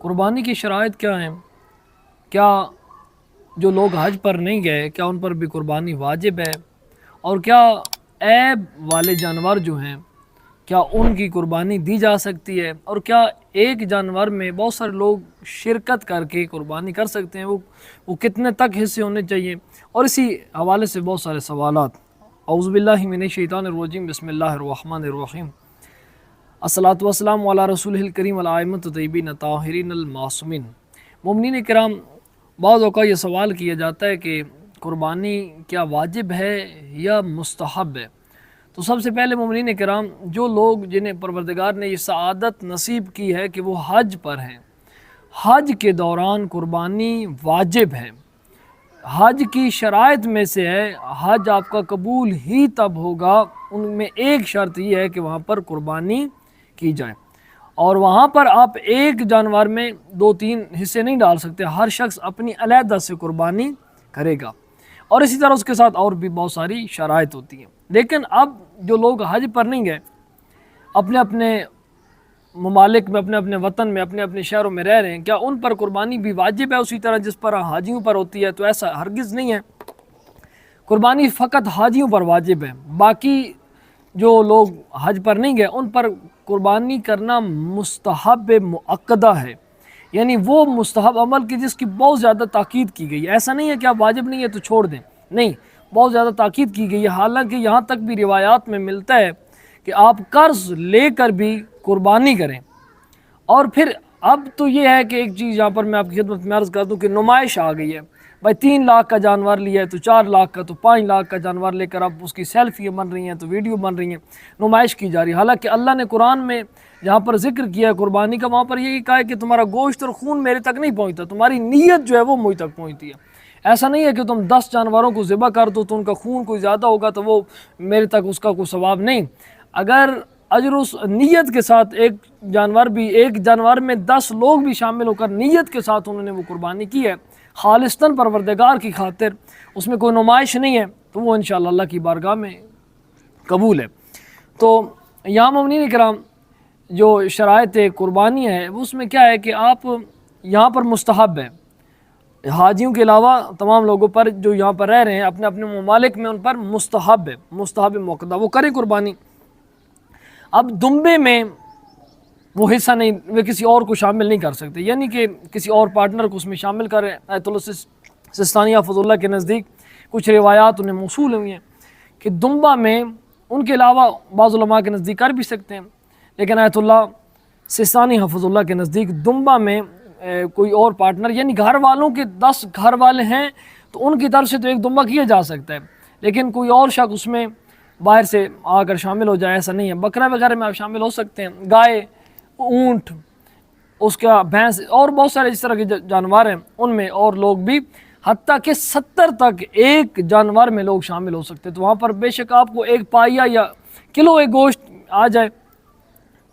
قربانی کی شرائط کیا ہیں؟ کیا جو لوگ حج پر نہیں گئے کیا ان پر بھی قربانی واجب ہے؟ اور کیا عیب والے جانور جو ہیں کیا ان کی قربانی دی جا سکتی ہے؟ اور کیا ایک جانور میں بہت سارے لوگ شرکت کر کے قربانی کر سکتے ہیں؟ وہ کتنے تک حصے ہونے چاہیے؟ اور اسی حوالے سے بہت سارے سوالات۔ اعوذ باللہ من الشیطان الرجیم، بسم اللہ الرحمن الرحیم، الصلاۃ والسلام علی رسول الکریم والائمۃ الطیبین الطاہرین المعصومین۔ مومنین کرام، بعض اوقات یہ سوال کیا جاتا ہے کہ قربانی کیا واجب ہے یا مستحب ہے؟ تو سب سے پہلے مومنین کرام، جو لوگ جنہیں پروردگار نے یہ سعادت نصیب کی ہے کہ وہ حج پر ہیں، حج کے دوران قربانی واجب ہے۔ حج کی شرائط میں سے ہے، حج آپ کا قبول ہی تب ہوگا، ان میں ایک شرط یہ ہے کہ وہاں پر قربانی کی جائے، اور وہاں پر آپ ایک جانور میں 2-3 حصے نہیں ڈال سکتے، ہر شخص اپنی علیحدہ سے قربانی کرے گا، اور اسی طرح اس کے ساتھ اور بھی بہت ساری شرائط ہوتی ہیں۔ لیکن اب جو لوگ حج پر نہیں گئے، اپنے اپنے ممالک میں، اپنے اپنے وطن میں، اپنے اپنے شہروں میں رہ رہے ہیں، کیا ان پر قربانی بھی واجب ہے اسی طرح جس پر حاجیوں پر ہوتی ہے؟ تو ایسا ہرگز نہیں ہے۔ قربانی فقط حاجیوں پر واجب ہے، باقی جو لوگ حج پر نہیں گئے ان پر قربانی کرنا مستحب مؤکدہ ہے، یعنی وہ مستحب عمل کی جس کی بہت زیادہ تاکید کی گئی ہے۔ ایسا نہیں ہے کہ آپ واجب نہیں ہے تو چھوڑ دیں، نہیں، بہت زیادہ تاکید کی گئی ہے۔ حالانکہ یہاں تک بھی روایات میں ملتا ہے کہ آپ قرض لے کر بھی قربانی کریں۔ اور پھر اب تو یہ ہے کہ ایک چیز یہاں پر میں آپ کی خدمت میں عرض کر دوں کہ نمائش آ گئی ہے، بھائی 3 لاکھ کا جانور لیا ہے تو 4 لاکھ کا، تو 5 لاکھ کا جانور لے کر اب اس کی سیلفی بن رہی ہیں، تو ویڈیو بن رہی ہیں، نمائش کی جا رہی ہے۔ حالانکہ اللہ نے قرآن میں جہاں پر ذکر کیا ہے قربانی کا، وہاں پر یہ کہا ہے کہ تمہارا گوشت اور خون میرے تک نہیں پہنچتا، تمہاری نیت جو ہے وہ مجھ تک پہنچتی ہے۔ ایسا نہیں ہے کہ تم 10 جانوروں کو ذبح کر دو تو ان کا خون کوئی زیادہ ہوگا تو وہ میرے تک اس کا کوئی ثواب نہیں۔ اگر اجر اس نیت کے ساتھ ایک جانور میں 10 لوگ بھی شامل ہو کر نیت کے ساتھ انہوں نے وہ قربانی کی ہے خالصتاً پروردگار کی خاطر، اس میں کوئی نمائش نہیں ہے، تو وہ انشاءاللہ اللہ کی بارگاہ میں قبول ہے۔ تو یہاں مومنین کرام جو شرائط قربانی ہے اس میں کیا ہے کہ آپ یہاں پر مستحب ہے، حاجیوں کے علاوہ تمام لوگوں پر جو یہاں پر رہ رہے ہیں اپنے اپنے ممالک میں، ان پر مستحب ہے، مستحب موقع، وہ کریں قربانی۔ اب دمبے میں وہ حصہ نہیں، وہ کسی اور کو شامل نہیں کر سکتے، یعنی کہ کسی اور پارٹنر کو اس میں شامل کریں۔ آیت اللہ سستانی حفظ اللہ کے نزدیک کچھ روایات انہیں موصول ہوئی ہیں کہ دمبا میں ان کے علاوہ بعض علماء کے نزدیک کر بھی سکتے ہیں، لیکن آیت اللہ سستانی حفظ اللہ کے نزدیک دمبا میں کوئی اور پارٹنر، یعنی گھر والوں کے 10 گھر والے ہیں تو ان کی طرف سے تو ایک دمبا کیا جا سکتا ہے، لیکن کوئی اور شخص اس میں باہر سے آ کر شامل ہو جائے ایسا نہیں ہے۔ بکرا وغیرہ میں آپ شامل ہو سکتے ہیں، گائے، اونٹ، اس کا بھینس، اور بہت سارے اس طرح کے جانور ہیں، ان میں اور لوگ بھی، حتیٰ کہ 70 تک ایک جانور میں لوگ شامل ہو سکتے ہیں۔ تو وہاں پر بے شک آپ کو 1 پائیا یا کلو ایک گوشت آ جائے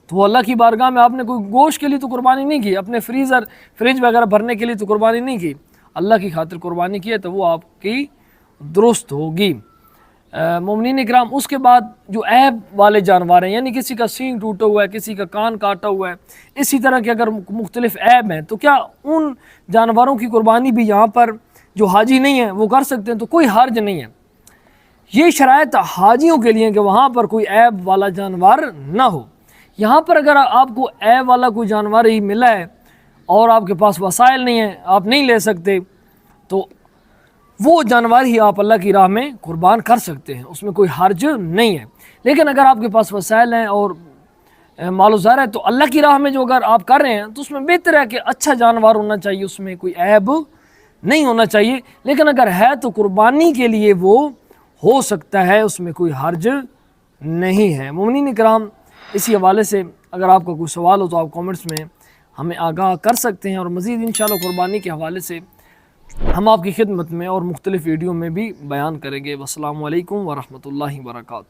تو وہ اللہ کی بارگاہ میں آپ نے کوئی گوشت کے لیے تو قربانی نہیں کی، اپنے فریج وغیرہ بھرنے کے لیے تو قربانی نہیں کی، اللہ کی خاطر قربانی کی ہے تو وہ آپ کی درست ہوگی۔ مومنین اکرام، اس کے بعد جو عیب والے جانور ہیں، یعنی کسی کا سینگ ٹوٹا ہوا ہے، کسی کا کان کاٹا ہوا ہے، اسی طرح کے اگر مختلف عیب ہیں تو کیا ان جانوروں کی قربانی بھی یہاں پر جو حاجی نہیں ہیں وہ کر سکتے ہیں؟ تو کوئی حرج نہیں ہے۔ یہ شرائط حاجیوں کے لیے کہ وہاں پر کوئی عیب والا جانور نہ ہو۔ یہاں پر اگر آپ کو عیب والا کوئی جانور ہی ملا ہے اور آپ کے پاس وسائل نہیں ہیں، آپ نہیں لے سکتے، تو وہ جانور ہی آپ اللہ کی راہ میں قربان کر سکتے ہیں، اس میں کوئی حرج نہیں ہے۔ لیکن اگر آپ کے پاس وسائل ہیں اور مال و زر ہے تو اللہ کی راہ میں جو اگر آپ کر رہے ہیں تو اس میں بہتر ہے کہ اچھا جانور ہونا چاہیے، اس میں کوئی عیب نہیں ہونا چاہیے، لیکن اگر ہے تو قربانی کے لیے وہ ہو سکتا ہے، اس میں کوئی حرج نہیں ہے۔ مومنین اکرام، اسی حوالے سے اگر آپ کا کوئی سوال ہو تو آپ کامنٹس میں ہمیں آگاہ کر سکتے ہیں، اور مزید انشاءاللہ قربانی کے حوالے سے ہم آپ کی خدمت میں اور مختلف ویڈیو میں بھی بیان کریں گے۔ والسلام علیکم ورحمۃ اللہ وبرکاتہ۔